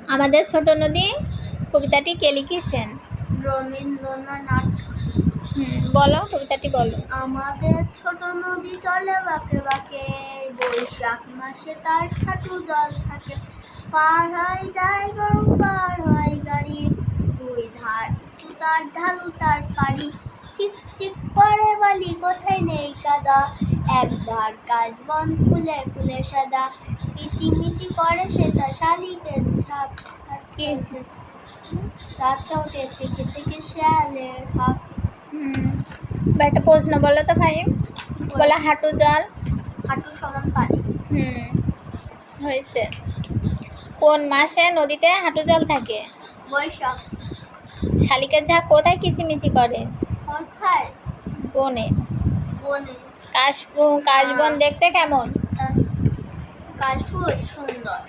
আমাদের ছোট নদী কবিতাটি কে লিখেছেন? রবীন্দ্রনাথ। বলো, কবিতাটি বলো। আমাদের ছোট নদী চলে বাঁকে বাঁকে, বৈশাখ মাসে তার হাঁটু জল থাকে। পার হয় যায় গরু, পার হয় গাড়ি, দুই ধার উঁচু তার ঢালু তার পাড়ি। চিক চিক করে বালি, কোথায় নেই কাদা, এক ধার কাশবন ফুলে ফুলে সাদা। কিচিমিচি করে সে তার শালিকের ঝাঁক, রাতে ওঠে থেকে থেকে শেয়ালের হাঁক। একটা প্রশ্ন বলো তো ভাই। বলে হাঁটু জল, হাঁটু সমান পানি। হয়েছে। কোন মাসে নদীতে হাঁটু জল থাকে? বৈশাখ। শালিকের ঝাঁক কোথায় কিচিমিচি করে? কোথায়? বনে। বনে। কাশবন দেখতে কেমন? কাশফুল সুন্দর।